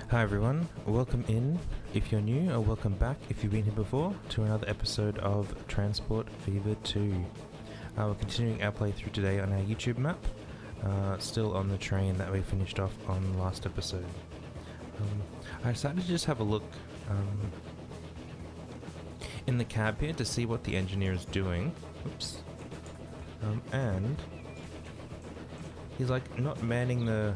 Hi everyone, welcome in if you're new, or welcome back if you've been here before to another episode of Transport Fever 2. We're continuing our playthrough today on our YouTube map, still on the train that we finished off on last episode. I decided to just have a look in the cab here to see what the engineer is doing. Oops. And he's like not manning the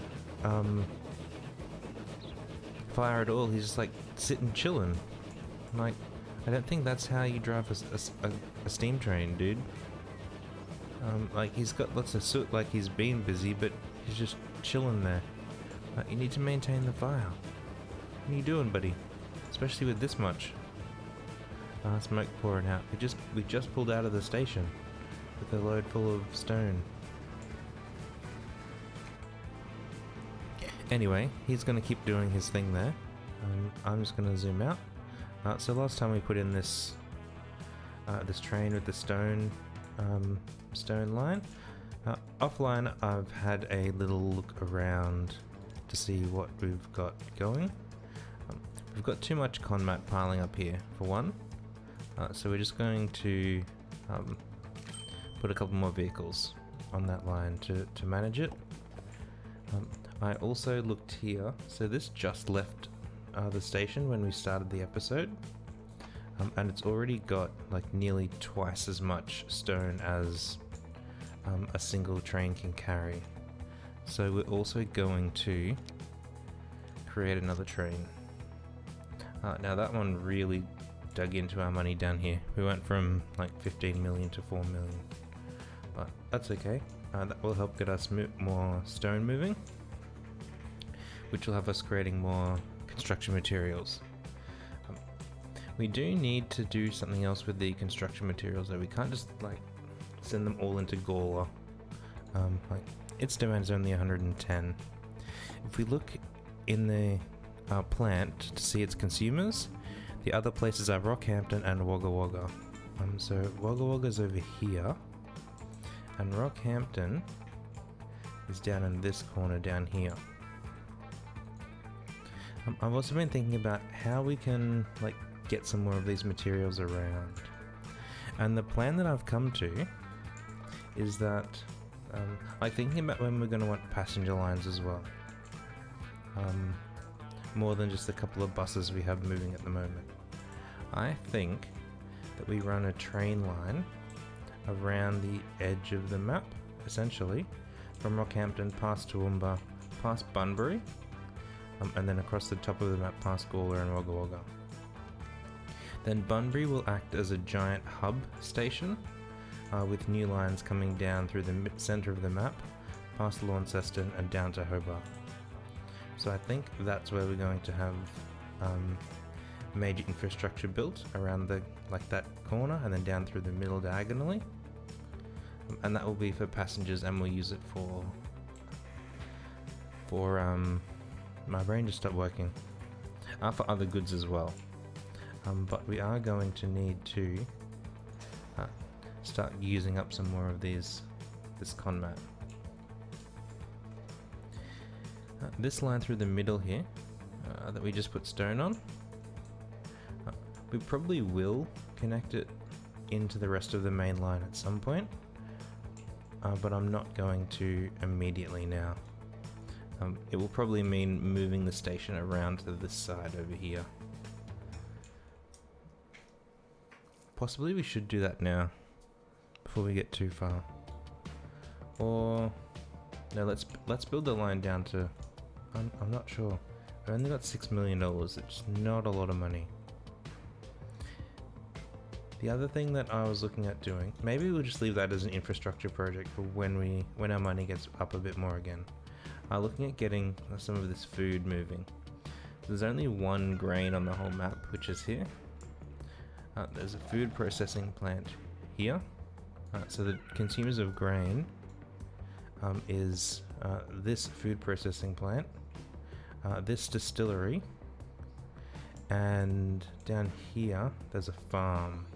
fire at all. He's just like sitting chilling. Like, I don't think that's how you drive a steam train, dude. Like, he's got lots of soot, like he's been busy, but he's just chilling there. You need to maintain the fire. What are you doing, buddy? Especially with this much smoke pouring out. We just pulled out of the station with a load full of stone. Anyway, he's going to keep doing his thing there. I'm just going to zoom out. So last time we put in this train with the stone line. Offline, I've had a little look around to see what we've got going. We've got too much conmat piling up here, for one. So we're just going to put a couple more vehicles on that line to manage it. I also looked here, so this just left the station when we started the episode, and it's already got like nearly twice as much stone as a single train can carry. So we're also going to create another train. Now that one really dug into our money down here. We went from like 15 million to 4 million, but that's okay. That will help get us more stone moving, which will have us creating more construction materials. We do need to do something else with the construction materials though. We can't just like send them all into Gawler. Like, its demand is only 110. If we look in the plant to see its consumers, the other places are Rockhampton and Wagga Wagga. So Wagga Wagga is over here, and Rockhampton is down in this corner down here. I've also been thinking about how we can like get some more of these materials around, and the plan that I've come to is that like thinking about when we're going to want passenger lines as well, more than just a couple of buses we have moving at the moment. I think that we run a train line around the edge of the map, essentially from Rockhampton past Toowoomba, past Bunbury, and then across the top of the map past Gawler and Wagga Wagga. Then Bunbury will act as a giant hub station, with new lines coming down through the centre of the map, past Launceston and down to Hobart. So I think that's where we're going to have major infrastructure built around that corner, and then down through the middle diagonally. And that will be for passengers, and we'll use it for my brain just stopped working. For other goods as well. But we are going to need to start using up some more of this conmat. This line through the middle here that we just put stone on, we probably will connect it into the rest of the main line at some point, but I'm not going to immediately now. It will probably mean moving the station around to this side over here. Possibly we should do that now, before we get too far. Or no, let's build the line down to. I'm not sure. I've only got $6 million. It's not a lot of money. The other thing that I was looking at doing, maybe we'll just leave that as an infrastructure project for when our money gets up a bit more again. Looking at getting some of this food moving. There's only one grain on the whole map, which is here. There's a food processing plant here. So the consumers of grain is this food processing plant, this distillery, and down here there's a farm.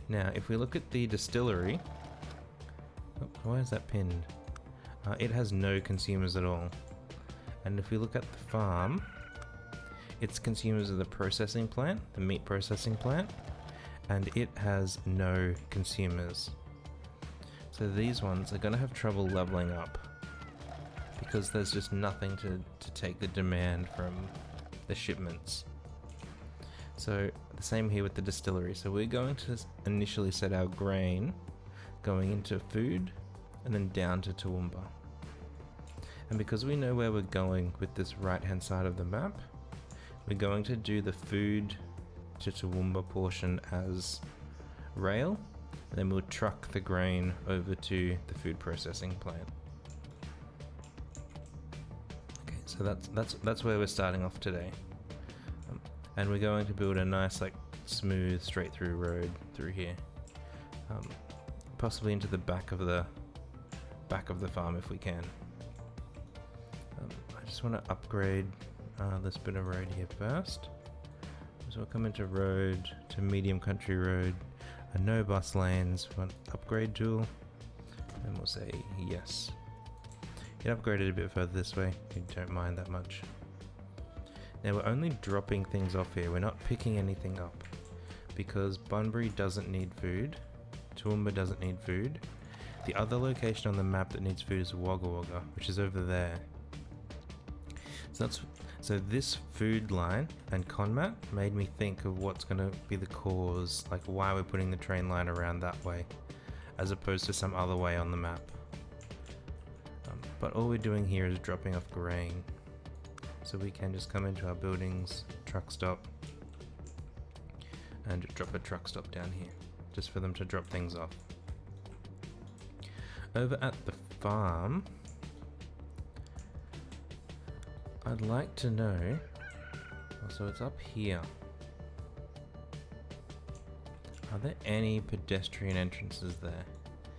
Now if we look at the distillery, why is that pinned? It has no consumers at all. And if we look at the farm, its consumers are the processing plant, the meat processing plant, and it has no consumers. So these ones are going to have trouble leveling up because there's just nothing to take the demand from the shipments. So the same here with the distillery. So we're going to initially set our grain going into food and then down to Toowoomba. And because we know where we're going with this right hand side of the map, we're going to do the food to Toowoomba portion as rail, and then we'll truck the grain over to the food processing plant. Okay, so that's where we're starting off today. And we're going to build a nice, like, smooth, straight through road through here, possibly into the back of the farm if we can. I just want to upgrade this bit of road here first. So we'll come into road to medium country road, and no bus lanes. Want upgrade tool, and we'll say yes. Get upgraded a bit further this way. You don't mind that much. Now we're only dropping things off here. We're not picking anything up because Bunbury doesn't need food. Toowoomba doesn't need food. The other location on the map that needs food is Wagga Wagga, which is over there. So this food line and Conmat made me think of what's going to be the cause, like why we're putting the train line around that way, as opposed to some other way on the map. But all we're doing here is dropping off grain. So we can just come into our buildings, truck stop, and drop a truck stop down here, just for them to drop things off. Over at the farm, I'd like to know, so it's up here. Are there any pedestrian entrances there?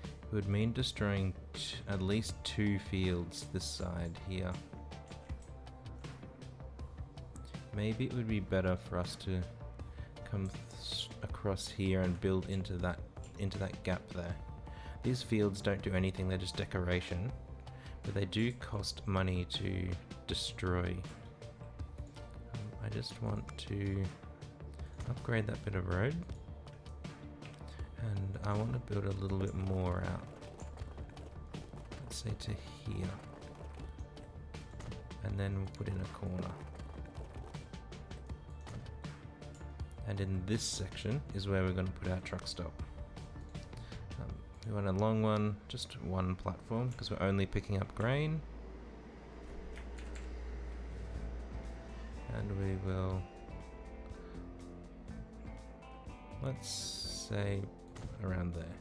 It would mean destroying at least 2 fields this side here. Maybe it would be better for us to come across here and build into that gap there. These fields don't do anything, they're just decoration, but they do cost money to destroy. I just want to upgrade that bit of road, and I want to build a little bit more out. Let's say to here, and then we'll put in a corner. And in this section is where we're going to put our truck stop. We want a long one, just one platform, because we're only picking up grain. And we will, let's say, around there.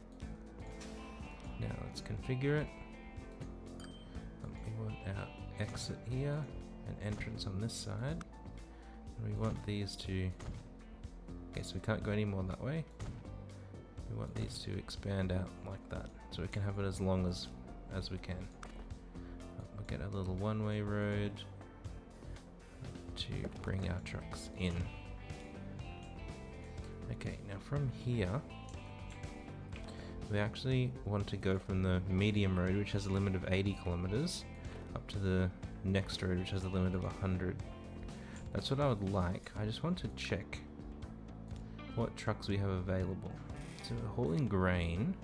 Now let's configure it. We want our exit here, an entrance on this side. And we want these to, okay, so we can't go any more that way. We want these to expand out like that, so we can have it as long as we can. We'll get a little one-way road to bring our trucks in. Okay, now from here, we actually want to go from the medium road, which has a limit of 80 kilometers, up to the next road, which has a limit of 100. That's what I would like. I just want to check what trucks we have available. So we're hauling grain.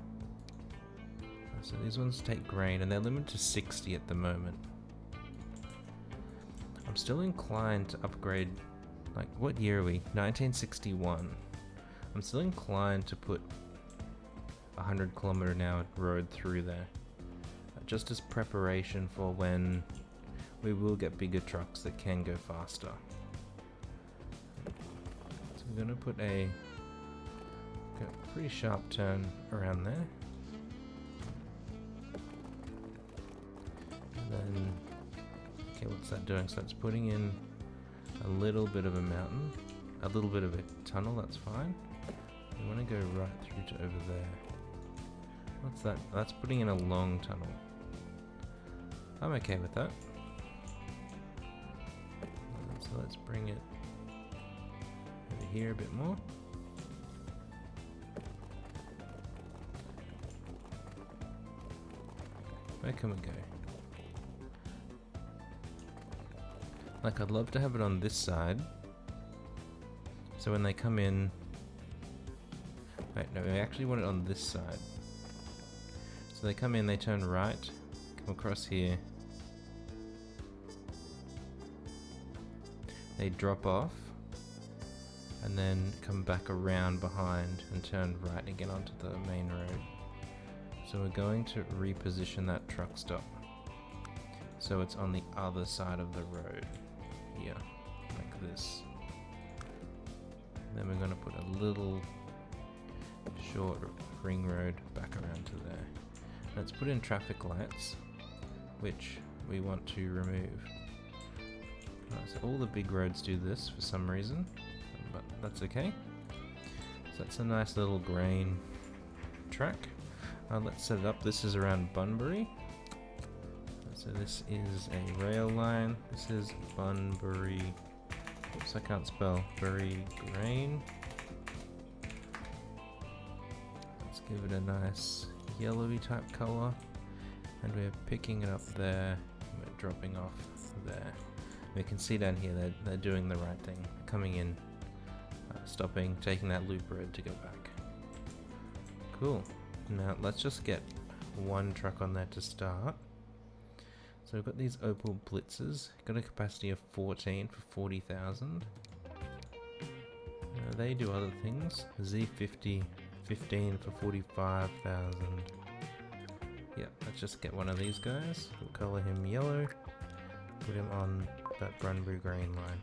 So these ones take grain, and they're limited to 60 at the moment. I'm still inclined to upgrade, like, what year are we? 1961. I'm still inclined to put 100 kilometer an hour road through there, just as preparation for when we will get bigger trucks that can go faster. So we're going to put a pretty sharp turn around there. And then, okay, what's that doing? So that's putting in a little bit of a mountain, a little bit of a tunnel, that's fine. We want to go right through to over there. What's that? That's putting in a long tunnel. I'm okay with that. So let's bring it over here a bit more. Where can we go? Like, I'd love to have it on this side. So when they come in... Wait, no, we actually want it on this side. So they come in, they turn right, come across here. They drop off, and then come back around behind and turn right again onto the main road. So we're going to reposition that truck stop so it's on the other side of the road here, like this. Then we're going to put a little short ring road back around to there. Let's put in traffic lights, which we want to remove. So all the big roads do this for some reason, but that's okay. So that's a nice little grain track. Let's set it up. This is around Bunbury. So this is a rail line. This is Bunbury. Oops, I can't spell. Bury Grain. Let's give it a nice yellowy type color. And we're picking it up there. We're dropping off there. We can see down here they're doing the right thing. Coming in, stopping, taking that loop road to go back. Cool. Now let's just get one truck on there to start. So we've got these Opel Blitzers, got a capacity of 14 for 40,000. They do other things. Z50, 15 for 45,000. Yep, let's just get one of these guys. We'll color him yellow. Put him on that Bunbury Grain line.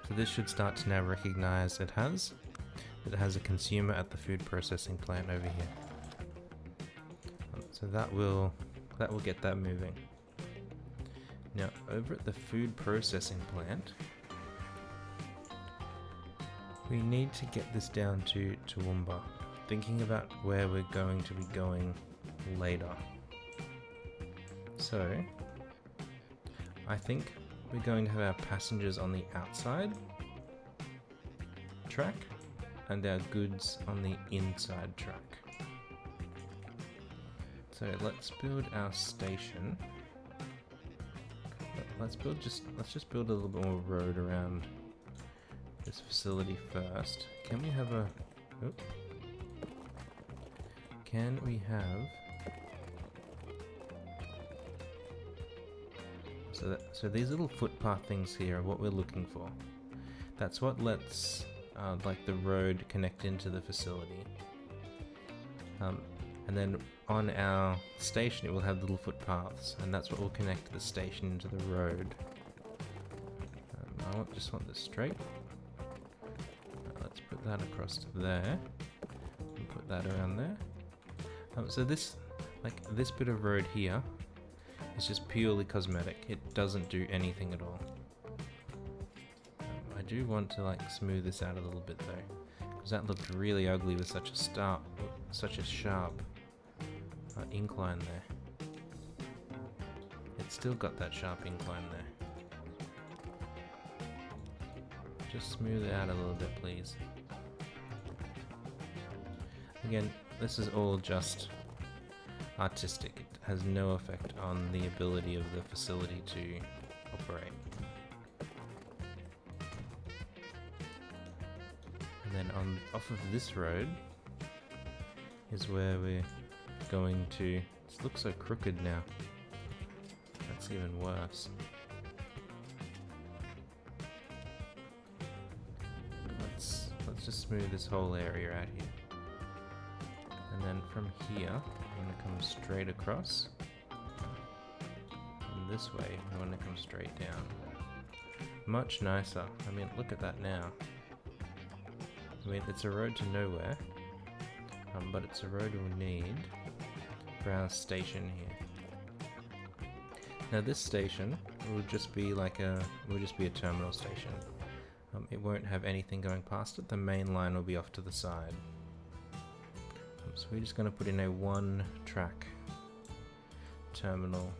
So this should start to now recognize it has a consumer at the food processing plant over here. So that will get that moving. Now over at the food processing plant, we need to get this down to Toowoomba. Thinking about where we're going to be going later. So I think we're going to have our passengers on the outside track and our goods on the inside track. So let's build our station. Let's just build a little bit more road around this facility first. Can we have a... Oh. Can we have... So these little footpath things here are what we're looking for. That's what lets like the road connect into the facility. And then on our station it will have little footpaths, and that's what will connect the station into the road. I just want this straight. Let's put that across to there. And put that around there. So this bit of road here, it's just purely cosmetic. It doesn't do anything at all. I do want to like smooth this out a little bit though, because that looked really ugly with such a sharp incline there. It's still got that sharp incline there. Just smooth it out a little bit, please. Again, this is all just artistic. It has no effect on the ability of the facility to operate. And then off of this road is where we're going to... It looks so crooked now. That's even worse. Let's just smooth this whole area out here. And then from here, I'm going to come straight across. And this way, I want to come straight down. Much nicer. I mean, look at that now. I mean, it's a road to nowhere. But it's a road we'll need for our station here. Now this station will just be like a terminal station. It won't have anything going past it. The main line will be off to the side. So we're just going to put in a one track terminal.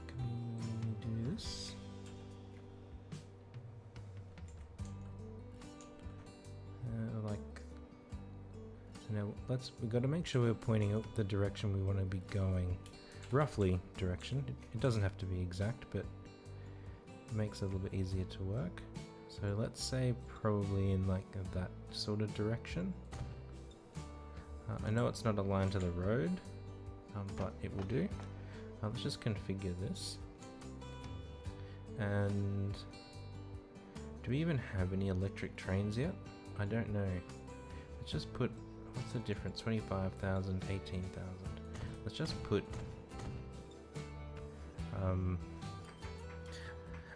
Can we do this? Now we've got to make sure we're pointing out the direction we want to be going. Roughly direction. It doesn't have to be exact, but it makes it a little bit easier to work. So let's say probably in like that sort of direction. I know it's not aligned to the road, but it will do. Let's just configure this. And do we even have any electric trains yet? I don't know. Let's just put, what's the difference? 25,000, 18,000. Let's just put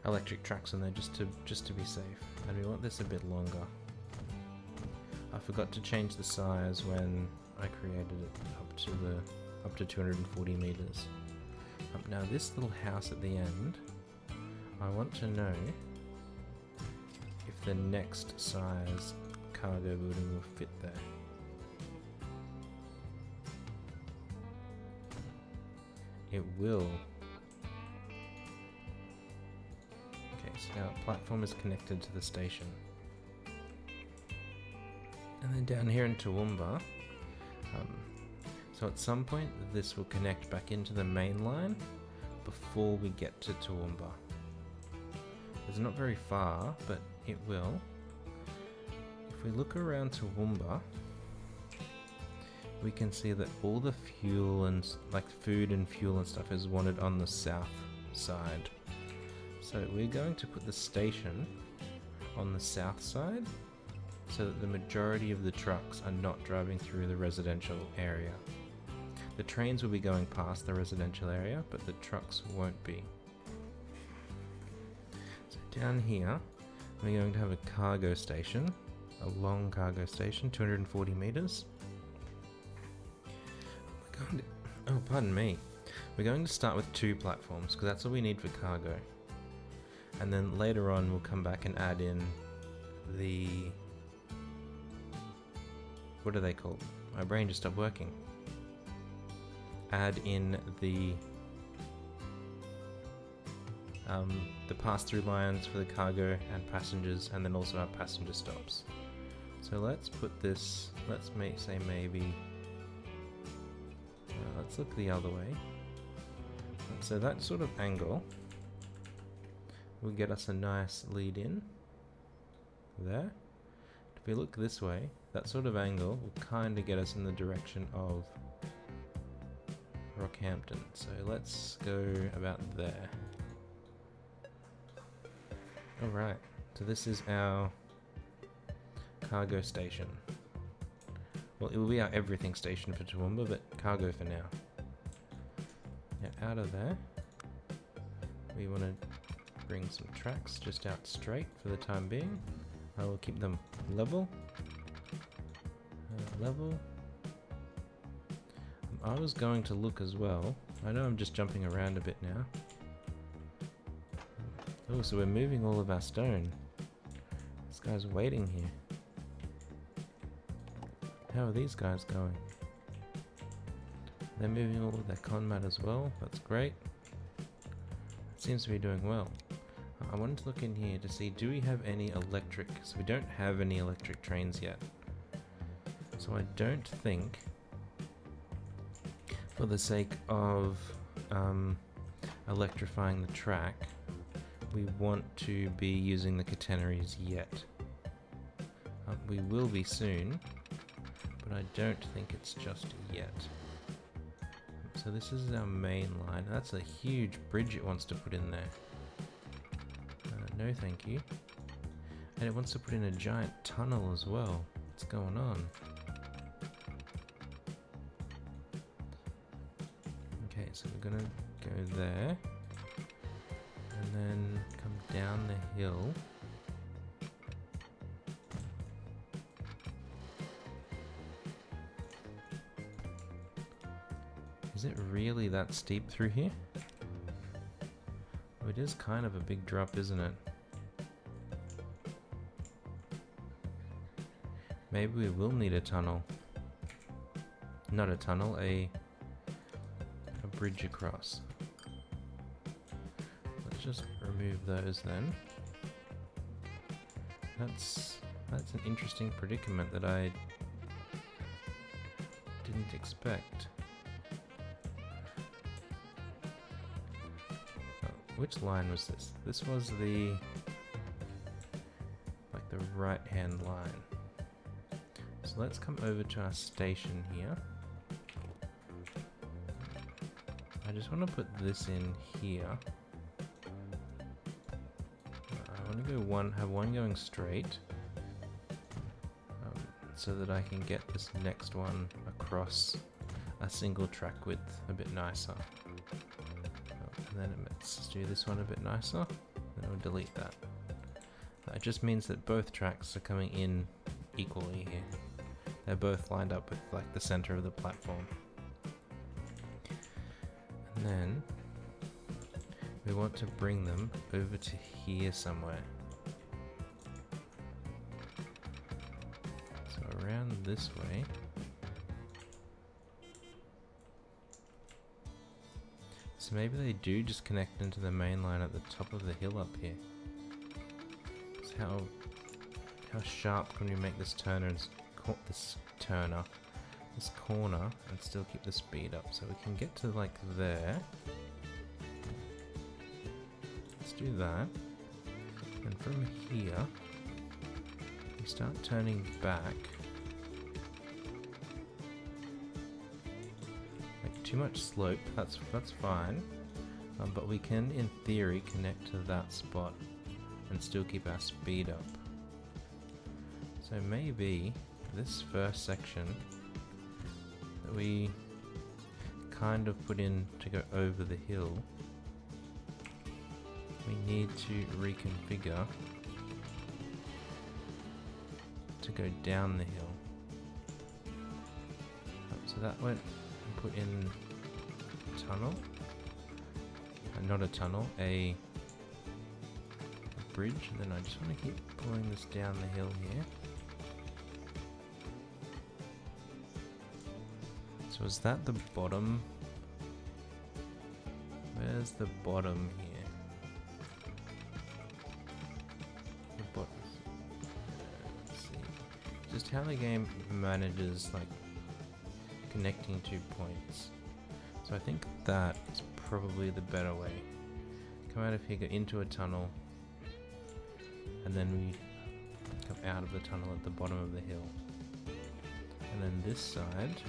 electric tracks in there just to be safe. And we want this a bit longer. I forgot to change the size when I created it up to 240 meters. Now this little house at the end, I want to know if the next size cargo building will fit there. It will. Okay, so now the platform is connected to the station. And then down here in Toowoomba, so at some point this will connect back into the main line before we get to Toowoomba. It's not very far, but it will. If we look around Toowoomba, we can see that all the fuel and like food and fuel and stuff is wanted on the south side. So we're going to put the station on the south side so that the majority of the trucks are not driving through the residential area. The trains will be going past the residential area, but the trucks won't be. So down here, we're going to have a cargo station, a long cargo station, 240 meters. Oh, pardon me. We're going to start with 2 platforms, because that's all we need for cargo. And then later on, we'll come back and add in the... what are they called? My brain just stopped working. Add in the pass-through lines for the cargo and passengers, and then also our passenger stops. So let's put this, let's say maybe, let's look the other way. So that sort of angle will get us a nice lead in there. If we look this way, that sort of angle will kind of get us in the direction of Rockhampton. So let's go about there. Alright, so this is our cargo station. Well, it will be our everything station for Toowoomba, but cargo for now. Now out of there, we want to bring some tracks just out straight for the time being. I will keep them level. Level. I was going to look as well. I know I'm just jumping around a bit now. Oh, so we're moving all of our stone. This guy's waiting here. How are these guys going? They're moving all of their con mat as well. That's great. It seems to be doing well. I wanted to look in here to see, do we have any electric? So we don't have any electric trains yet. So I don't think, for the sake of electrifying the track, we want to be using the catenaries yet. We will be soon, but I don't think it's just yet. So this is our main line. That's a huge bridge it wants to put in there. No thank you. And it wants to put in a giant tunnel as well. What's going on? Okay, so we're gonna go there. And then come down the hill. Is it really that steep through here? Oh, it is kind of a big drop, isn't it? Maybe we will need a tunnel. Not a tunnel, a bridge across. Let's just remove those then. That's an interesting predicament that I didn't expect. Oh, which line was this? This was the right hand line. So let's come over to our station here. I just want to put this in here. I want to go have one going straight, so that I can get this next one across a single track width a bit nicer. And then let's do this one a bit nicer, then we'll delete that. It just means that both tracks are coming in equally here. They're both lined up with like the center of the platform. And then we want to bring them over to here somewhere. So around this way. So maybe they do just connect into the main line at the top of the hill up here. How sharp can we make this turner, this corner, and still keep the speed up? So we can get to like there. Let's do that. And from here, we start turning back. Like too much slope, that's fine. But we can, in theory, connect to that spot and still keep our speed up. So maybe this first section that we kind of put in to go over the hill, we need to reconfigure to go down the hill. So that went and put in a tunnel, not a tunnel, a bridge, and then I just want to keep pulling this down the hill here. So is that the bottom? Where's the bottom here? The bottom. Let's see. Just how the game manages like connecting 2 points. So I think that is probably the better way. Come out of here, go into a tunnel, and then we come out of the tunnel at the bottom of the hill. And then this side,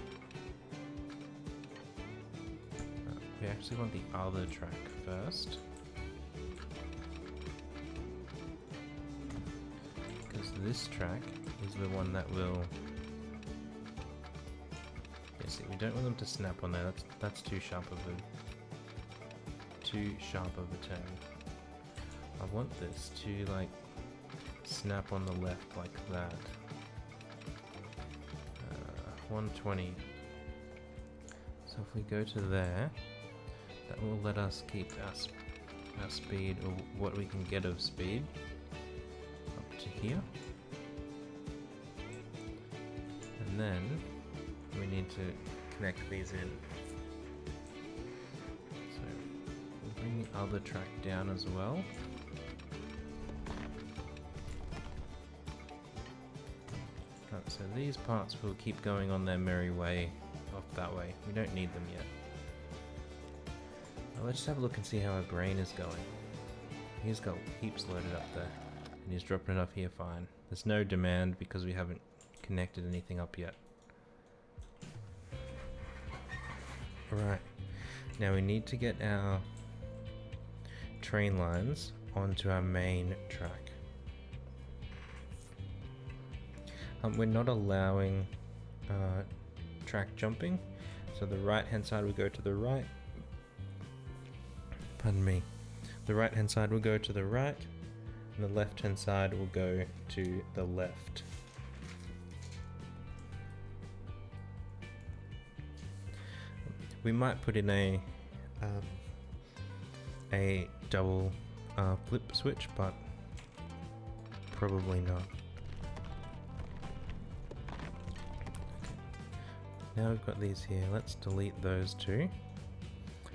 we actually want the other track first, because this track is the one that will, yeah, see, we don't want them to snap on there, that's too sharp of a turn. I want this to like snap on the left like that. 120. So if we go to there, that will let us keep our speed, or what we can get of speed, up to here. And then we need to connect these in. So we'll bring the other track down as well. So these parts will keep going on their merry way off that way. We don't need them yet. Now let's just have a look and see how our grain is going. He's got heaps loaded up there, and he's dropping it off here fine. There's no demand because we haven't connected anything up yet. Alright, now we need to get our train lines onto our main track. We're not allowing track jumping, so the right hand side will go to the right. Pardon me. The right hand side will go to the right, and the left hand side will go to the left. We might put in a double flip switch, but probably not. Now we've got these here, let's delete those two,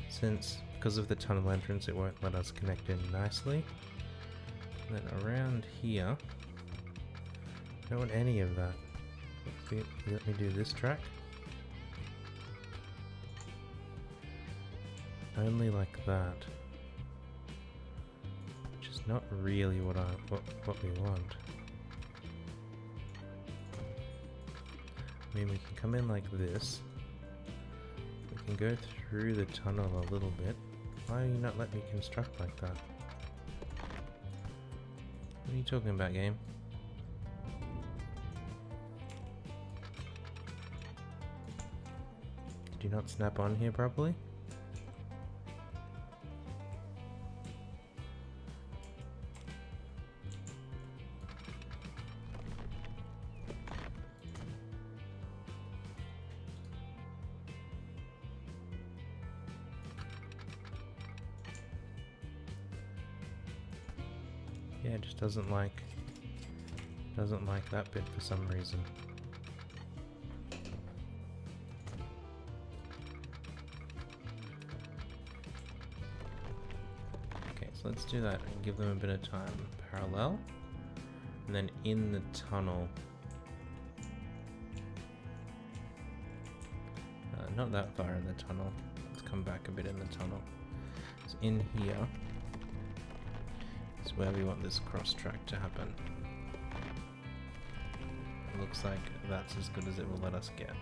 since because of the tunnel entrance it won't let us connect in nicely. And then around here, I don't want any of that. Let me do this track. only like that. Which is not really what we want. I mean, we can come in like this. We can go through the tunnel a little bit. Why are you not letting me construct like that? What are you talking about, game? Did you not snap on here properly? Yeah, it just doesn't like that bit for some reason. Okay, so let's do that and give them a bit of time. Parallel, and then in the tunnel. Not that far in the tunnel. Let's come back a bit in the tunnel. So in here is where we want this cross track to happen. It looks like that's as good as it will let us get.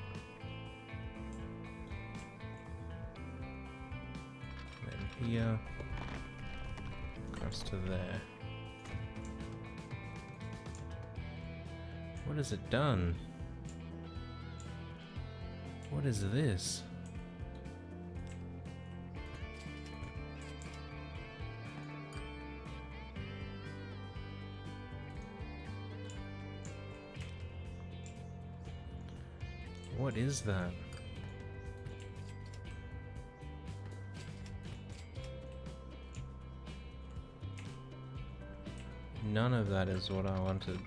And then here, across to there. What has it done? What is this? What is that? None of that is what I wanted.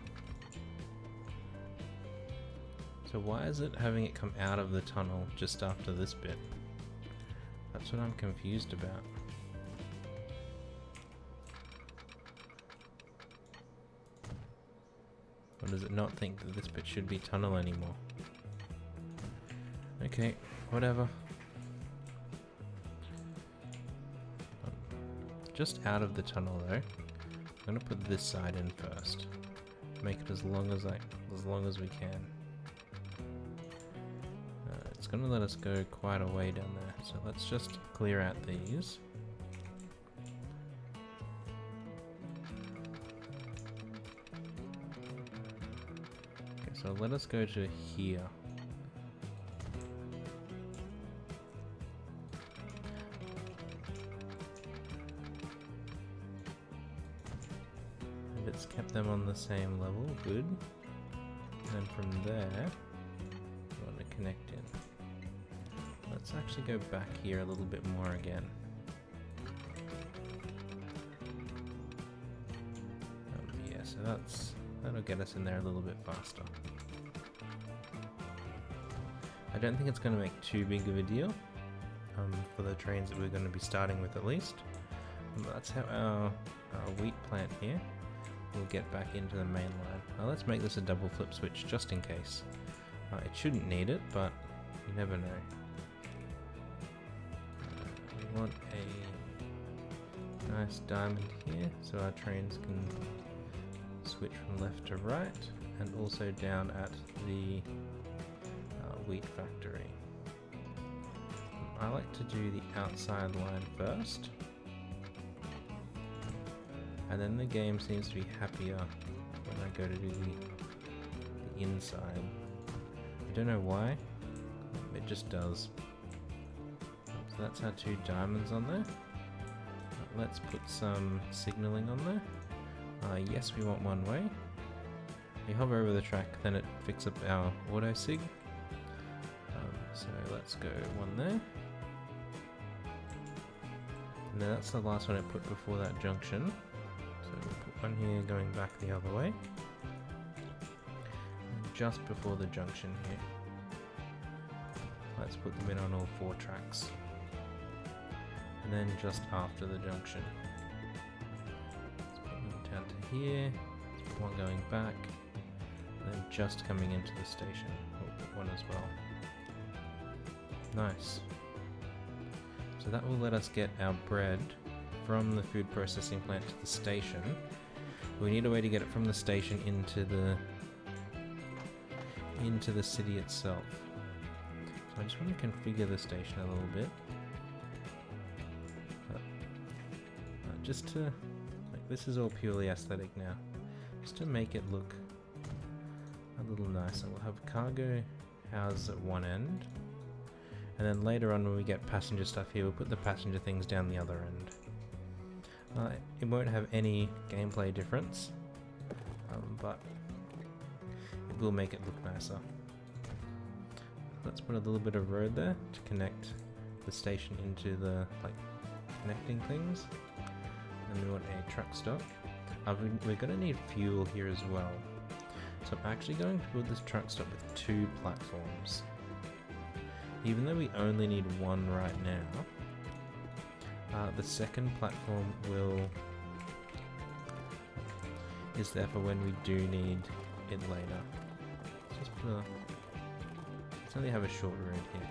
So why is it having it come out of the tunnel just after this bit? That's what I'm confused about. Or does it not think that this bit should be tunnel anymore? Okay, whatever. Just out of the tunnel though. I'm gonna put this side in first. Make it as long as we can. It's gonna let us go quite a way down there, so let's just clear out these. Okay, so let us go to here. And it's kept them on the same level, good. And then from there, we want to connect in. Let's actually go back here a little bit more again. Yeah, so that'll get us in there a little bit faster. I don't think it's going to make too big of a deal for the trains that we're going to be starting with at least. That's how our wheat plant here will get back into the main line. Now let's make this a double flip switch just in case. It shouldn't need it, but you never know. We want a nice diamond here so our trains can switch from left to right, and also down at the wheat factory. I like to do the outside line first, and then the game seems to be happier when I go to do the inside. I don't know why, it just does. So that's our 2 diamonds on there. Let's put some signaling on there. Yes, we want one way. We hover over the track, then it picks up our auto sig. So let's go one there. And then that's the last one I put before that junction. So we'll put one here going back the other way. And just before the junction here. Let's put them in on all 4 tracks. And then just after the junction. Let's put them down to here. Let's put one going back. And then just coming into the station. We'll put one as well. Nice. So that will let us get our bread from the food processing plant to the station. We need a way to get it from the station into the city itself. So I just want to configure the station a little bit. Just to, like, this is all purely aesthetic now. Just to make it look a little nicer. We'll have cargo houses at one end. And then later on when we get passenger stuff here, we'll put the passenger things down the other end. It won't have any gameplay difference, but it will make it look nicer. Let's put a little bit of road there to connect the station into the, like, connecting things. And we want a truck stop. We're going to need fuel here as well. So I'm actually going to build this truck stop with 2 platforms. Even though we only need 1 right now, the second platform is there for when we do need it later. Let's only have a short road here.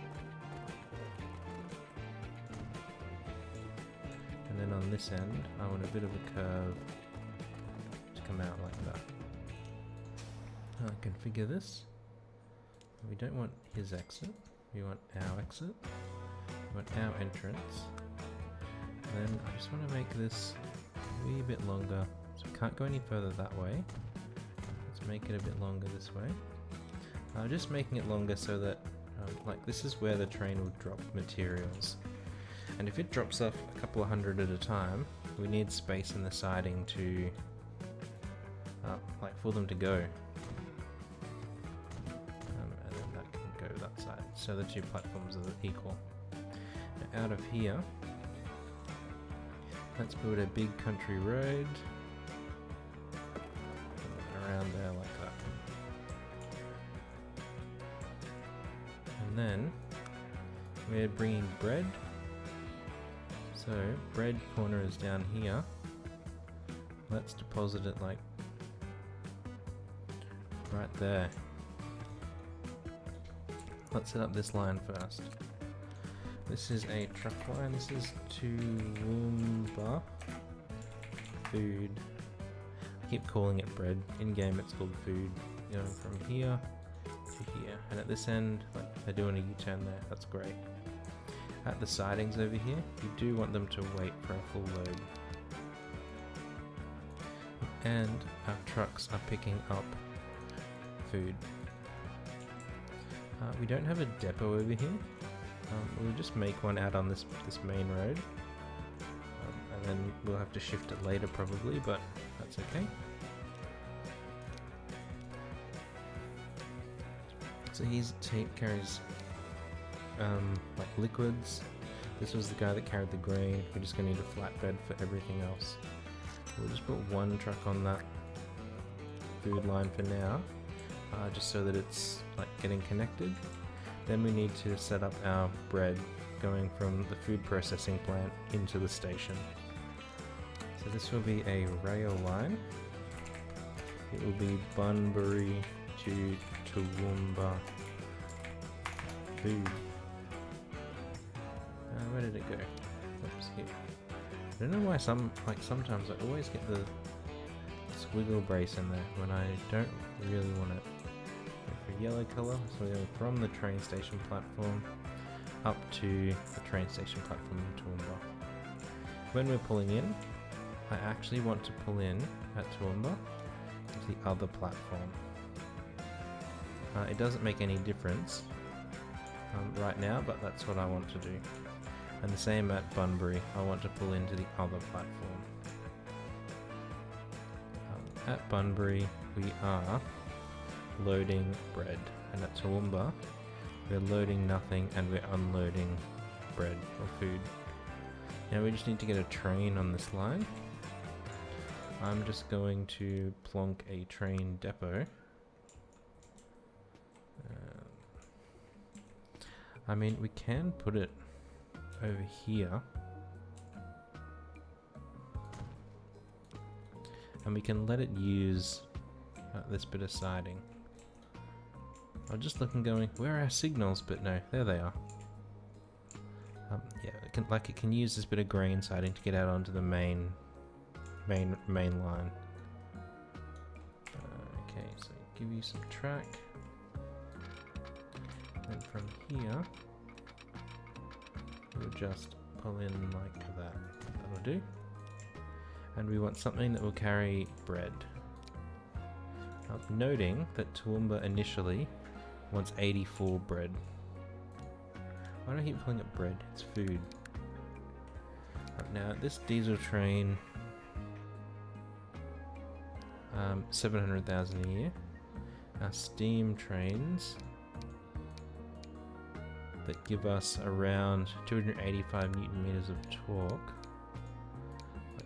And then on this end, I want a bit of a curve to come out like that. Configure this. We don't want his exit. We want our exit. We want our entrance. And then I just want to make this a wee bit longer. So we can't go any further that way. Let's make it a bit longer this way. Just making it longer so that, like, this is where the train will drop materials. And if it drops off a couple of hundred at a time, we need space in the siding to, like, for them to go. And then that can go that side. So the 2 platforms are equal. Now out of here, let's build a big country road around there like that. And then we're bringing bread. So bread corner is down here. Let's deposit it like right there. Let's set up this line first. This is a truck line. This is Toowoomba food. I keep calling it bread. In game it's called food. Going from here to here. And at this end, like, they're doing a U-turn there. That's great. At the sidings over here, you do want them to wait for a full load. And our trucks are picking up food. We don't have a depot over here. We'll just make one out on this main road. And then we'll have to shift it later probably, but that's okay. So he carries like liquids. This was the guy that carried the grain. We're just going to need a flatbed for everything else. We'll just put 1 truck on that food line for now, just so that it's, like, getting connected. Then we need to set up our bread going from the food processing plant into the station. So this will be a rail line. It will be Bunbury to Toowoomba food. Where did it go? Oops, here. I don't know why sometimes I always get the squiggle brace in there when I don't really want it. Go for yellow colour, so we're going from the train station platform up to the train station platform in Toowoomba. When we're pulling in, I actually want to pull in at Toowoomba to the other platform. It doesn't make any difference right now, but that's what I want to do. And the same at Bunbury, I want to pull into the other platform. At Bunbury, we are loading bread, and at Toowoomba, we're loading nothing and we're unloading bread or food. Now we just need to get a train on this line. I'm just going to plonk a train depot. I mean, we can put it over here. And we can let it use this bit of siding. I'm just looking going, where are our signals? But no, there they are. Yeah, it can use this bit of grain siding to get out onto the main line. Okay, so give you some track. And from here, we'll just pull in like that. That'll do. And we want something that will carry bread. Noting that Toowoomba initially wants 84 bread. Why do I keep calling it bread? It's food. Right, now this diesel train, 700,000 a year. Our steam trains that give us around 285 newton meters of torque.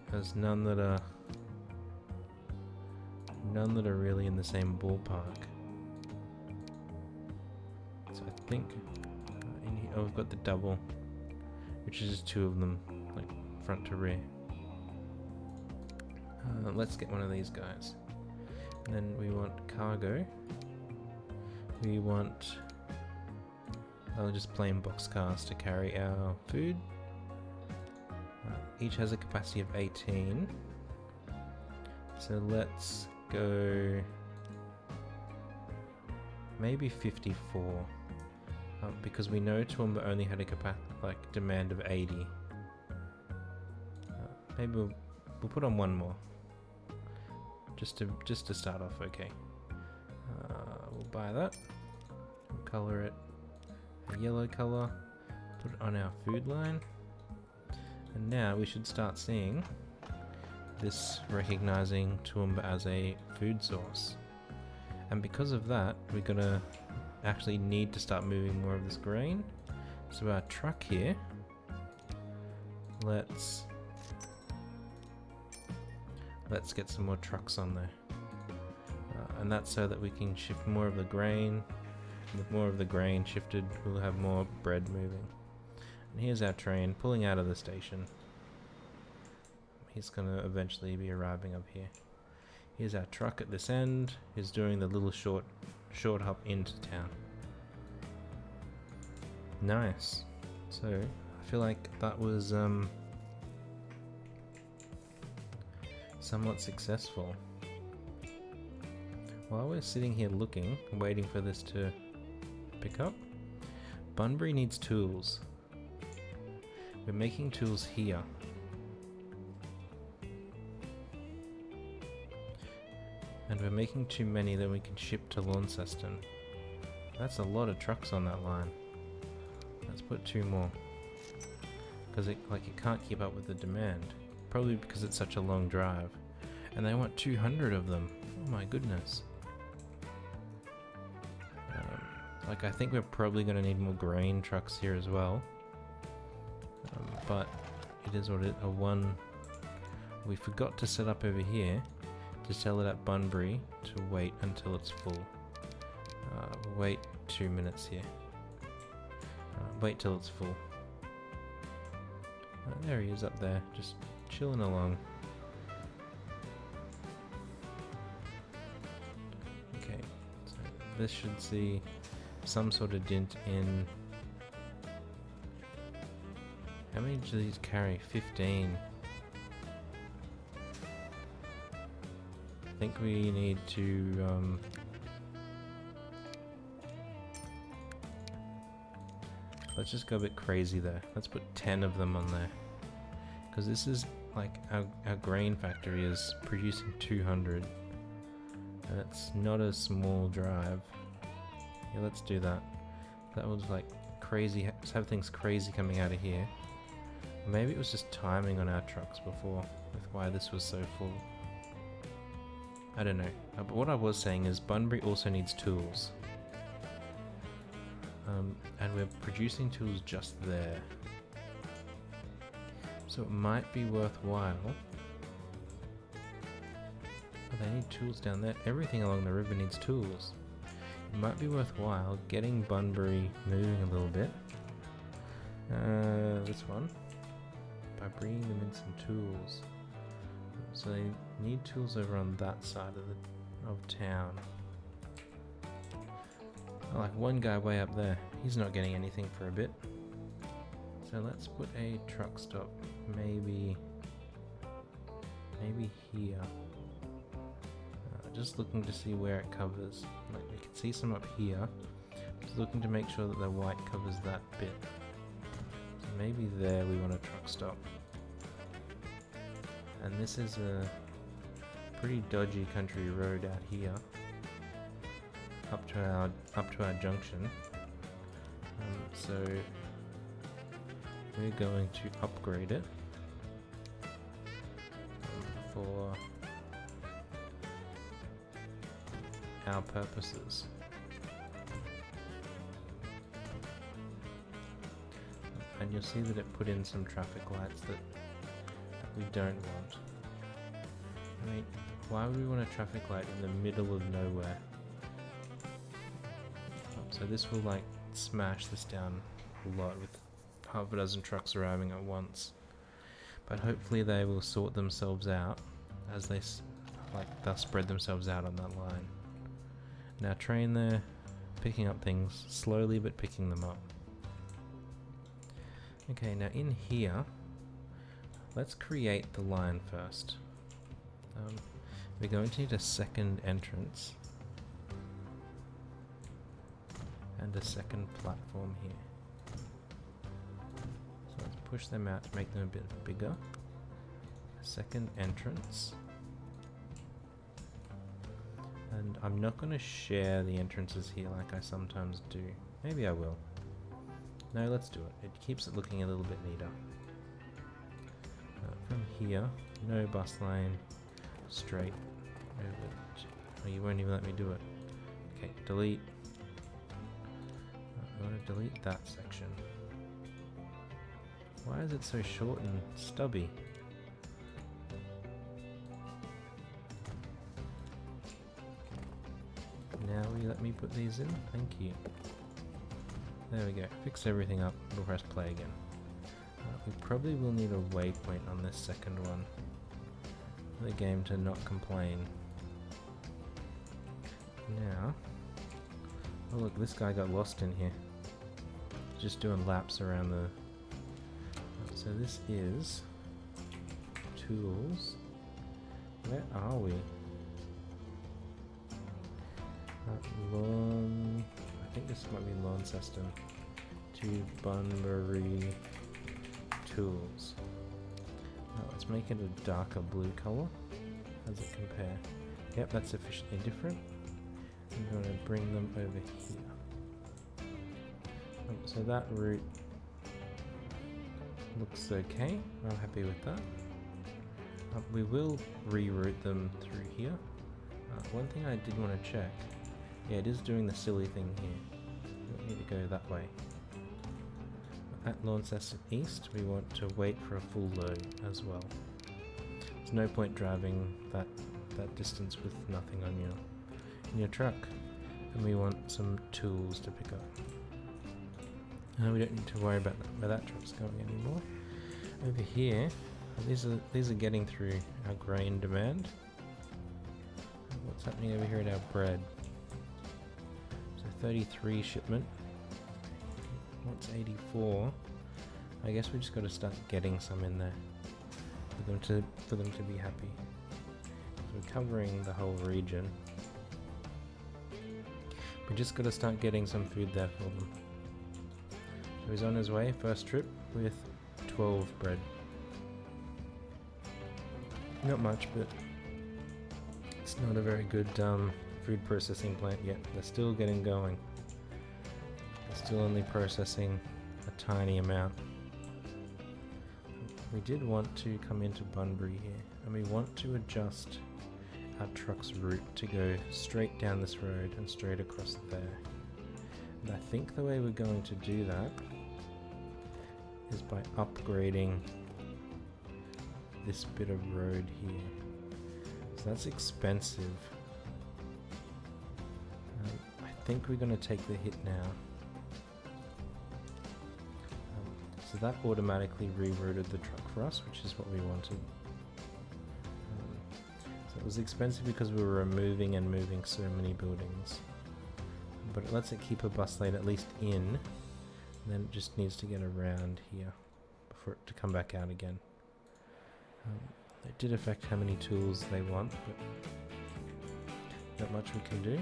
There's none that are really in the same ballpark. So I think oh, we've got the double, which is just two of them, like front to rear. Let's get one of these guys. And then we want cargo. We want just plain boxcars to carry our food. Each has a capacity of 18. So let's go maybe 54. Because we know Toowoomba only had a demand of 80. Maybe we'll put on one more. Just to start off, okay. We'll buy that. We'll color it a yellow color. Put it on our food line. And now we should start seeing this recognizing Toowoomba as a food source. And because of that, we're gonna actually need to start moving more of this grain. So our truck here, let's get some more trucks on there. And that's so that we can shift more of the grain. With more of the grain shifted, we'll have more bread moving. And here's our train pulling out of the station. He's gonna eventually be arriving up here. Here's our truck at this end. He's doing the little short hop into town. Nice. So I feel like that was somewhat successful. While we're sitting here looking, waiting for this to pick up, Bunbury needs tools. We're making tools here. And we're making too many that we can ship to Launceston. That's a lot of trucks on that line. Let's put 2 more. Because it can't keep up with the demand. Probably because it's such a long drive. And they want 200 of them. Oh my goodness. I think we're probably going to need more grain trucks here as well. But it is what it is. We forgot to set up over here to tell it at Bunbury to wait until it's full. Wait 2 minutes here. Wait till it's full. There he is up there, just chilling along. Okay, so this should see some sort of dent in... How many do these carry? 15. I think we need to let's just go a bit crazy there. Let's put 10 of them on there. Because this is like our grain factory is producing 200. And it's not a small drive. Yeah, let's do that. That was like crazy, have things crazy coming out of here. Maybe it was just timing on our trucks before with why this was so full. I don't know. But what I was saying is Bunbury also needs tools. And we're producing tools just there. So it might be worthwhile. Oh, they need tools down there. Everything along the river needs tools. It might be worthwhile getting Bunbury moving a little bit. This one. By bringing them in some tools. So they need tools over on that side of town. Like one guy way up there, he's not getting anything for a bit. So let's put a truck stop maybe here. Just looking to see where it covers. Like we can see some up here. Just looking to make sure that the white covers that bit. So maybe there we want a truck stop. And this is a pretty dodgy country road out here, up to our junction. So we're going to upgrade it for our purposes. And you'll see that it put in some traffic lights that we don't want. I mean, why would we want a traffic light in the middle of nowhere? So this will like smash this down a lot with half a dozen trucks arriving at once. But hopefully they will sort themselves out as they'll spread themselves out on that line. Now train there, picking up things slowly but picking them up. Okay, now in here, let's create the line first. We're going to need a second entrance and a second platform here. So let's push them out to make them a bit bigger. Second entrance. And I'm not going to share the entrances here like I sometimes do. Maybe I will. No, let's do it. It keeps it looking a little bit neater. From here, no bus lane, straight over. Oh, you won't even let me do it. Okay, delete. I want to delete that section. Why is it so short and stubby? Now will you let me put these in? Thank you. There we go. Fix everything up. We'll press play again. We probably will need a waypoint on this second one for the game to not complain. Now, oh look, this guy got lost in here. Just doing laps around the... So this is... tools. Where are we? Lawn... I think this might be Launceston. To Bunbury Tools. Now let's make it a darker blue colour. How does it compare? Yep, that's sufficiently different. I'm going to bring them over here. So that route looks okay. I'm happy with that. We will reroute them through here. One thing I did want to check. Yeah, it is doing the silly thing here. We don't need to go that way. At Launceston East, we want to wait for a full load as well. There's no point driving that distance with nothing on in your truck. And we want some tools to pick up. We don't need to worry about where that truck's going anymore. Over here, these are getting through our grain demand. What's happening over here at our bread? So 33 shipment. What's 84? I guess we just got to start getting some in there for them to be happy. We're covering the whole region. We just got to start getting some food there for them. So he's on his way, first trip, with 12 bread. Not much, but it's not a very good food processing plant yet. They're still getting going. They're still only processing a tiny amount. We did want to come into Bunbury here, and we want to adjust our truck's route to go straight down this road and straight across there. And I think the way we're going to do that is by upgrading this bit of road here. So that's expensive. I think we're going to take the hit now. So that automatically rerouted the truck for us, which is what we wanted. So it was expensive because we were removing and moving so many buildings. But it lets it keep a bus lane at least in And then it just needs to get around here before it to come back out again. It did affect how many tools they want, but not much we can do.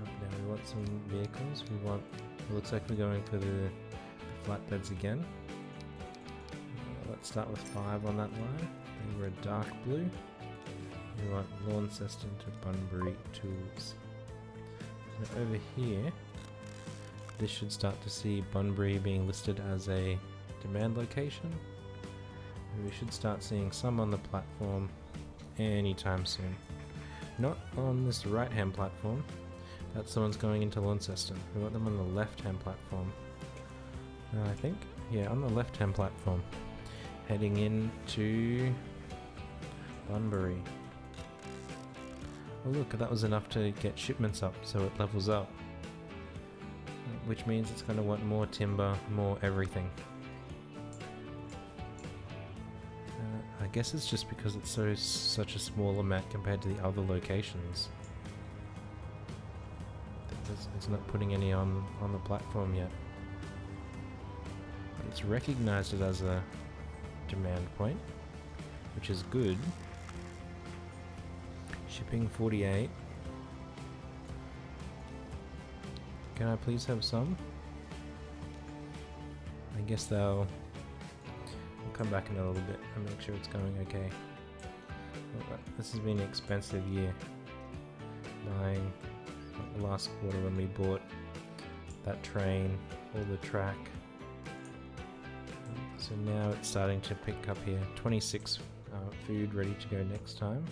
Now we want some vehicles. We want. It looks like we're going for the flatbeds again. Let's start with 5 on that line. They were a dark blue. We want Launceston to Bunbury tools. Now over here, this should start to see Bunbury being listed as a demand location. And we should start seeing some on the platform anytime soon. Not on this right hand platform. That's the ones going into Launceston. We want them on the left hand platform. I think? Yeah, on the left hand platform. Heading into Bunbury. Oh look, that was enough to get shipments up, so it levels up. Which means it's going to want more timber, more everything. I guess it's just because it's such a small amount compared to the other locations. It's not putting any on the platform yet. But it's recognized it as a demand point, which is good. Shipping 48. Can I please have some? I guess we'll come back in a little bit and make sure it's going okay. This has been an expensive year. Buying the last quarter when we bought that train, all the track. So now it's starting to pick up here. 26 food ready to go next time.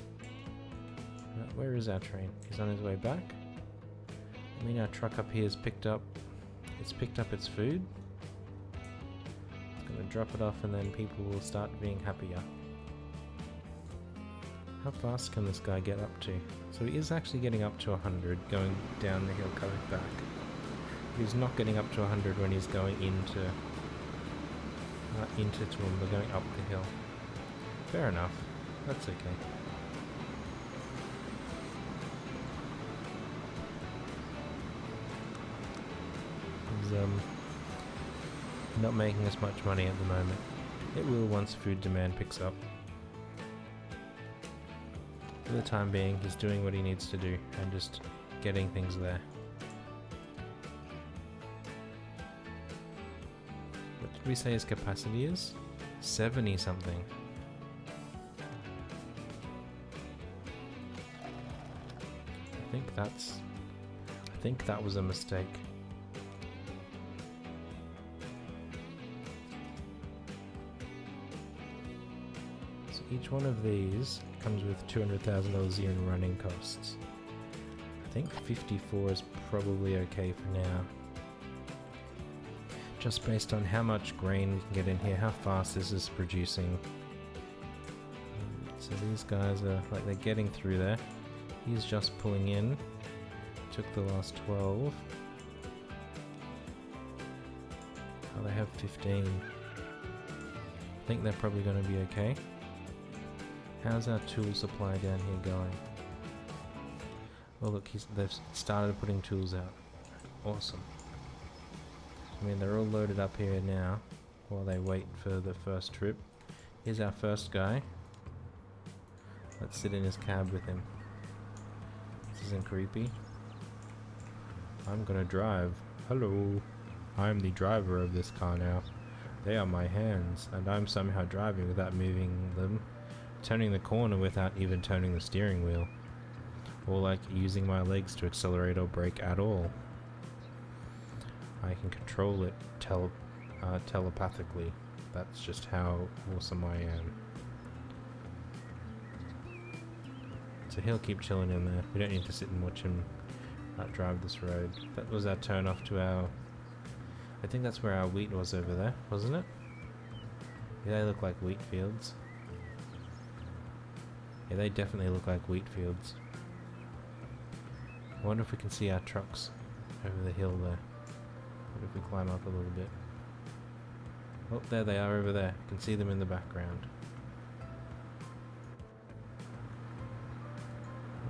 Where is our train? He's on his way back. I mean, our truck up here has picked up. It's picked up its food. It's gonna drop it off, and then people will start being happier. How fast can this guy get up to? So he is actually getting up to 100, going down the hill, coming back. He's not getting up to 100 when he's going into Toowoomba, going up the hill. Fair enough. That's okay. He's not making as much money at the moment. It will once food demand picks up. For the time being, he's doing what he needs to do and just getting things there. What did we say his capacity is? 70 something. I think that was a mistake. So each one of these comes with $200,000 a year in running costs. I think 54 is probably okay for now. Just based on how much grain we can get in here, how fast this is producing. So these guys are, like, they're getting through there. He's just pulling in. Took the last 12. Oh, they have 15. I think they're probably going to be okay. How's our tool supply down here going? Well, look, they've started putting tools out. Awesome. I mean, they're all loaded up here now while they wait for the first trip. Here's our first guy. Let's sit in his cab with him. This isn't creepy. I'm gonna drive. Hello. I'm the driver of this car now. They are my hands, and I'm somehow driving without moving them. Turning the corner without even turning the steering wheel. Or like using my legs to accelerate or brake at all. I can control it telepathically. That's just how awesome I am. So he'll keep chilling in there. We don't need to sit and watch him drive this road. That was our turn off to our... I think that's where our wheat was over there, wasn't it? Yeah, they look like wheat fields. Yeah, they definitely look like wheat fields. I wonder if we can see our trucks over the hill there. What if we climb up a little bit? Oh, there they are over there. You can see them in the background.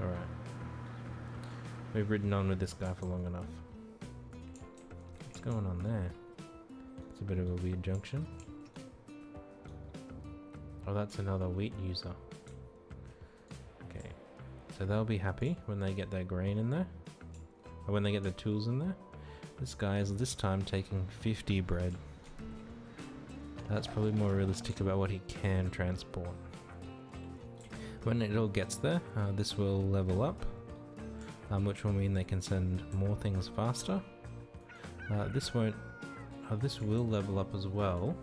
Alright. We've ridden on with this guy for long enough. What's going on there? It's a bit of a weird junction. Oh, that's another wheat user. Okay, so they'll be happy when they get their grain in there. Or when they get the tools in there. This guy is this time taking 50 bread. That's probably more realistic about what he can transport. When it all gets there, this will level up, which will mean they can send more things faster. This won't. This will level up as well,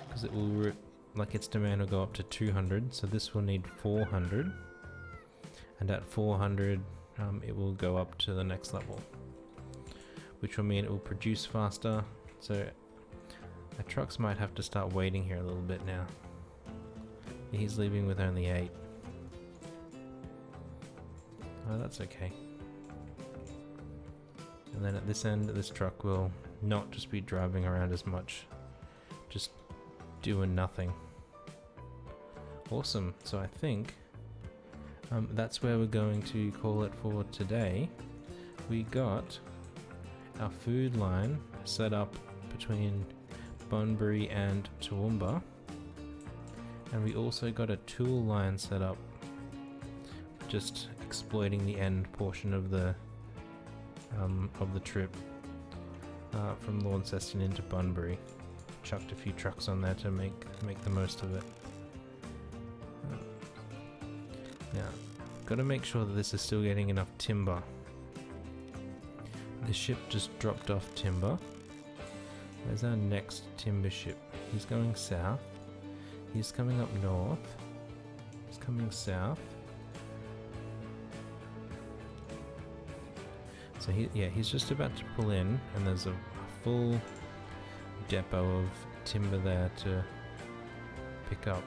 because it will like its demand will go up to 200. So this will need 400, and at 400, it will go up to the next level, which will mean it will produce faster. So the trucks might have to start waiting here a little bit now. He's leaving with only 8. Oh, that's okay. And then at this end, this truck will not just be driving around as much, just doing nothing. Awesome. So I think that's where we're going to call it for today. We got our food line set up between Bunbury and Toowoomba, and we also got a tool line set up, just exploiting the end portion of the trip from Launceston into Bunbury. Chucked a few trucks on there to make the most of it. Now, got to make sure that this is still getting enough timber. The ship just dropped off timber. Where's our next timber ship? He's going south. He's coming up north. He's coming south. So he's just about to pull in, and there's a full depot of timber there to pick up.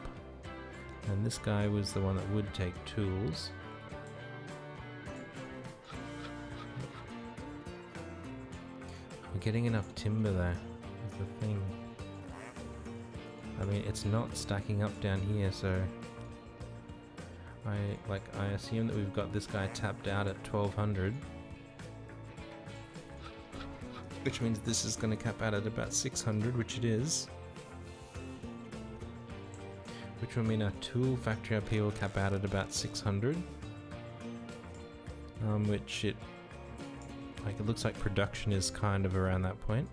And this guy was the one that would take tools. We're getting enough timber there, is the thing. I mean, it's not stacking up down here, so I assume that we've got this guy tapped out at 1200. Which means this is going to cap out at about 600, which it is. Which will mean our tool factory up here will cap out at about 600. Which it looks like production is kind of around that point.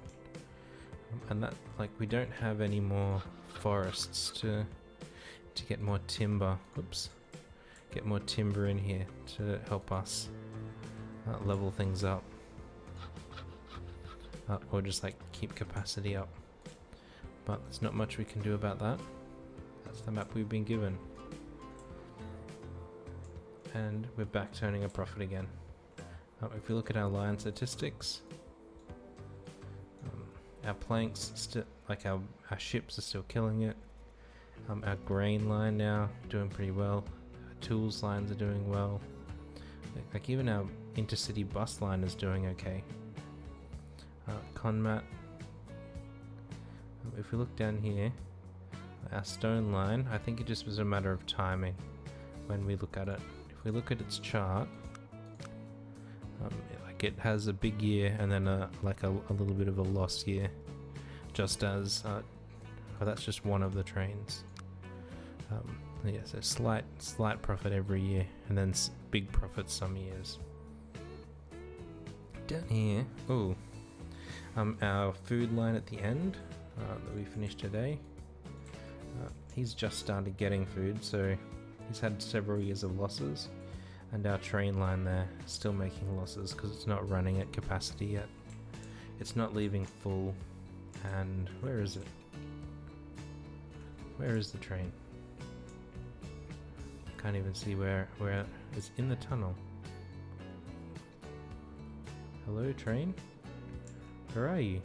And that, we don't have any more forests to get more timber. Oops. Get more timber in here to help us level things up. Or just keep capacity up. But there's not much we can do about that. That's the map we've been given. And we're back turning a profit again. If we look at our line statistics, our planks still, our ships are still killing it. Our grain line now doing pretty well. Our tools lines are doing well. Even our intercity bus line is doing okay. Conmat. If we look down here, our stone line, I think it just was a matter of timing when we look at it. If we look at its chart, it has a big year and then a little bit of a lost year, just as that's just one of the trains. So slight profit every year, and then big profits some years. Down here, our food line at the end that we finished today. He's just started getting food, so he's had several years of losses, and our train line there is still making losses because it's not running at capacity yet. It's not leaving full. And where is it? Where is the train? Can't even see where it's in the tunnel. Hello, train? Where are you?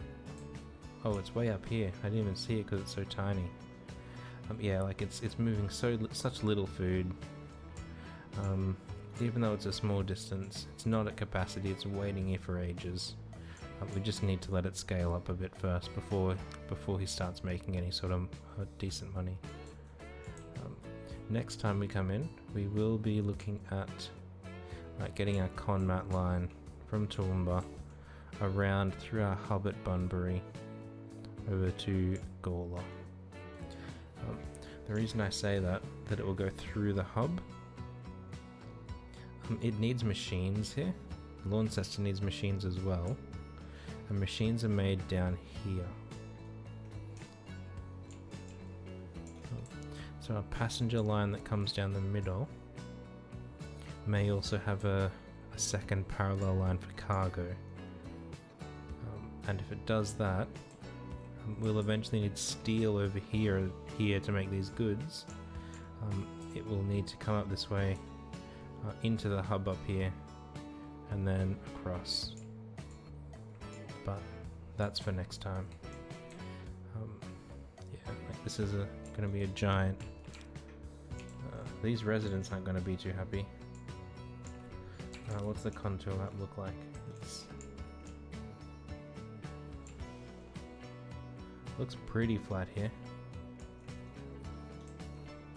Oh, it's way up here. I didn't even see it because it's so tiny. It's moving such little food. Even though it's a small distance, it's not at capacity. It's waiting here for ages. We just need to let it scale up a bit first before he starts making any sort of decent money. Next time we come in, we will be looking at getting our Conmat line from Toowoomba around through our hub at Bunbury over to Gawler. The reason I say that it will go through the hub, it needs machines here. Launceston needs machines as well, and machines are made down here. So our passenger line that comes down the middle may also have a second parallel line for cargo. And if it does that, we'll eventually need steel over here to make these goods. It will need to come up this way into the hub up here and then across. But that's for next time. Yeah, like this is going to be a giant. These residents aren't going to be too happy. What's the contour map look like? Looks pretty flat here.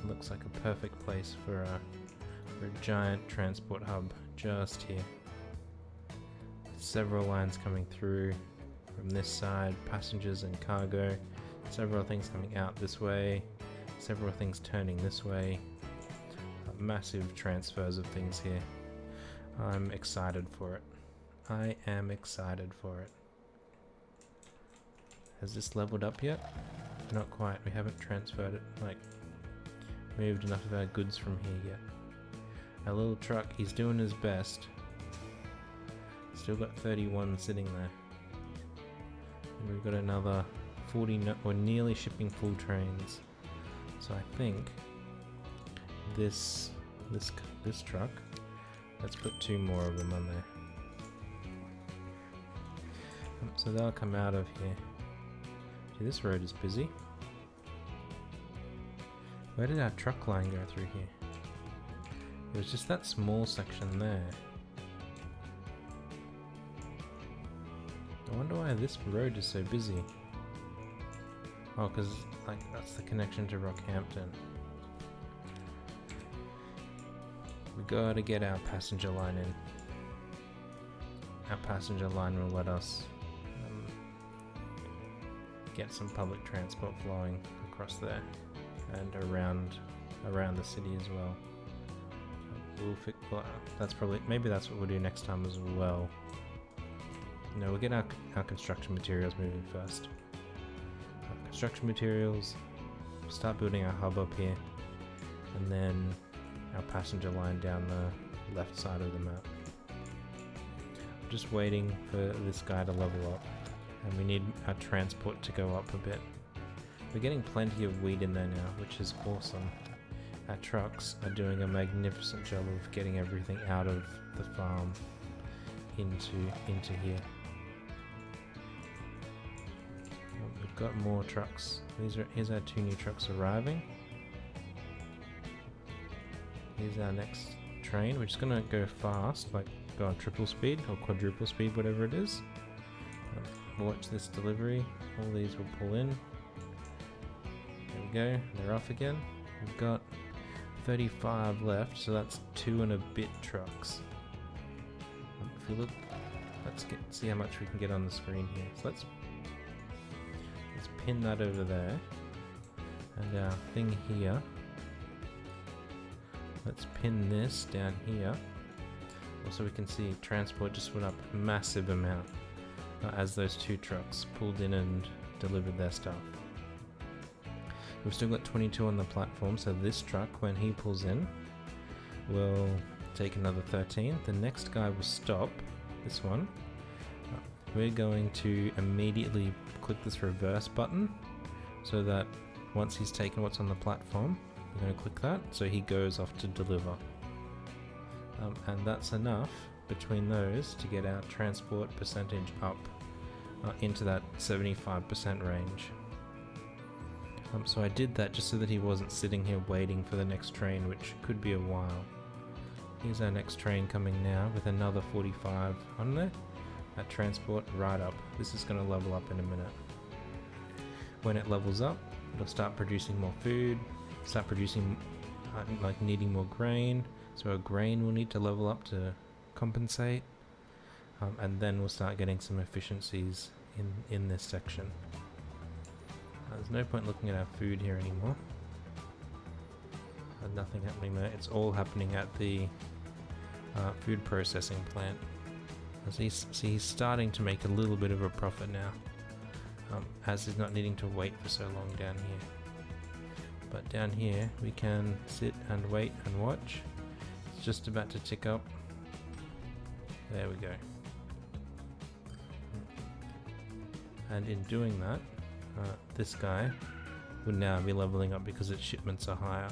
Looks like a perfect place for a giant transport hub just here. Several lines coming through from this side, passengers and cargo. Several things coming out this way. Several things turning this way. Massive transfers of things here. I'm excited for it. I am excited for it. Has this leveled up yet? Not quite. We haven't transferred it, like, moved enough of our goods from here yet. Our little truck, he's doing his best. Still got 31 sitting there. And we've got another 40, we're nearly shipping full trains. So I think this truck, let's put 2 more of them on there. So they'll come out of here. Gee, this road is busy. Where did our truck line go through here? It was just that small section there. I wonder why this road is so busy. Oh, because like that's the connection to Rockhampton. We gotta get our passenger line in. Our passenger line will let us get some public transport flowing across there and around the city as well. Well, that's probably, maybe that's what we'll do next time as well. No, we'll get our construction materials moving first. Construction materials, start building our hub up here, and then our passenger line down the left side of the map. I'm just waiting for this guy to level up, and we need our transport to go up a bit. We're getting plenty of wheat in there now, which is awesome. Our trucks are doing a magnificent job of getting everything out of the farm into here. We've got more trucks. Here's our 2 new trucks arriving. Here's our next train. We're just gonna go fast, like go on triple speed or quadruple speed, whatever it is. Watch this delivery. All these will pull in. There we go. They're off again. We've got 35 left, so that's 2 and a bit trucks. If we look, let's see how much we can get on the screen here. So let's pin that over there, and our thing here. Let's pin this down here. Also, we can see transport just went up a massive amount as those 2 trucks pulled in and delivered their stuff. We've still got 22 on the platform, so this truck, when he pulls in, will take another 13. The next guy will stop, this one. We're going to immediately click this reverse button, so that once he's taken what's on the platform, we're going to click that, so he goes off to deliver. And that's enough between those to get our transport percentage up into that 75% range. So I did that just so that he wasn't sitting here waiting for the next train, which could be a while. Here's our next train coming now with another 45 on there. That transport right up. This is going to level up in a minute. When it levels up, it'll start producing more food, start producing, like needing more grain. So our grain will need to level up to compensate. and then we'll start getting some efficiencies in this section. There's no point looking at our food here anymore. Nothing happening there. It's all happening at the food processing plant. He's starting to make a little bit of a profit now, as he's not needing to wait for so long down here. But down here we can sit and wait and watch. It's just about to tick up. There we go. And in doing that, this guy would now be leveling up because its shipments are higher,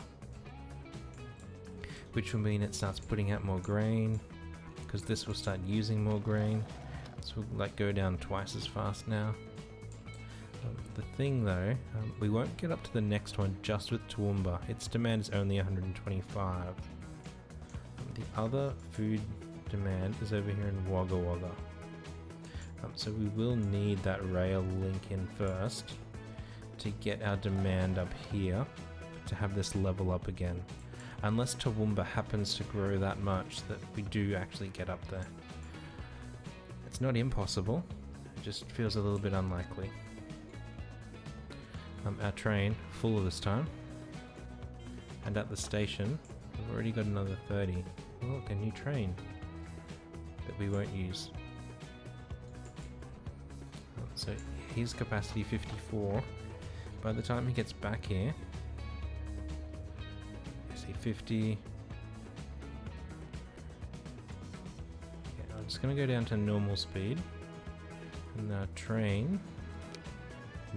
which will mean it starts putting out more grain, because this will start using more grain. So we'll like go down twice as fast now. The thing though, we won't get up to the next one just with Toowoomba. Its demand is only 125. The other food demand is over here in Wagga Wagga. So we will need that rail link in first to get our demand up here to have this level up again. Unless Toowoomba happens to grow that much that we do actually get up there. It's not impossible, it just feels a little bit unlikely. Our train, full this time. And at the station, we've already got another 30. Look, a new train that we won't use. So his capacity 54. By the time he gets back here, you see 50. Yeah, I'm just going to go down to normal speed. And our train.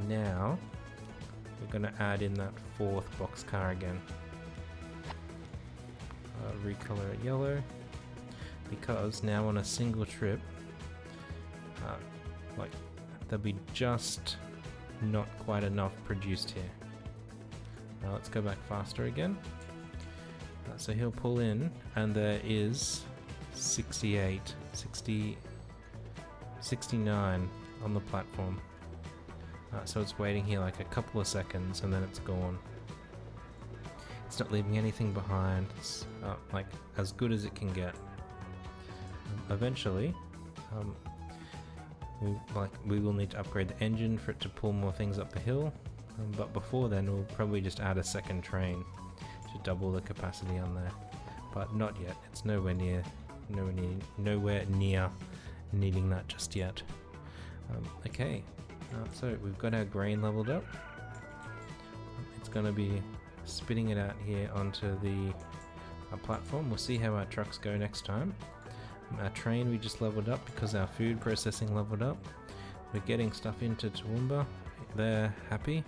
Now, we're going to add in that 4th boxcar again. Recolor it yellow. Because now on a single trip, like, there'll be just not quite enough produced here. Now let's go back faster again. So he'll pull in, and there is 68, 60, 69 on the platform. So it's waiting here like a couple of seconds, and then it's gone. It's not leaving anything behind. It's like as good as it can get. Eventually, we will need to upgrade the engine for it to pull more things up the hill, but before then we'll probably just add a second train to double the capacity on there, but not yet. It's nowhere near needing that just yet. Okay, so we've got our grain leveled up. It's going to be spitting it out here onto the platform. We'll see how our trucks go next time. Our train we just leveled up because our food processing leveled up. We're getting stuff into Toowoomba. They're happy.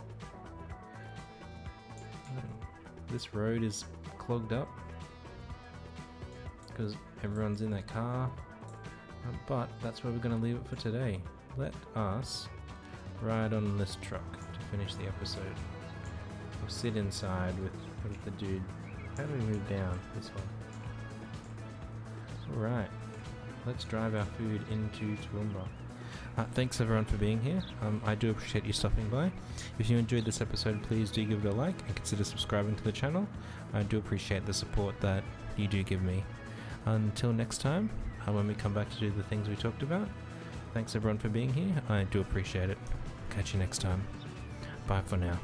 This road is clogged up because everyone's in their car. But that's where we're going to leave it for today. Let us ride on this truck to finish the episode. We'll sit inside with the dude. How do we move down? This one. Alright. Let's drive our food into Toowoomba. Thanks everyone for being here. I do appreciate you stopping by. If you enjoyed this episode, please do give it a like and consider subscribing to the channel. I do appreciate the support that you do give me. Until next time, when we come back to do the things we talked about, thanks everyone for being here. I do appreciate it. Catch you next time. Bye for now.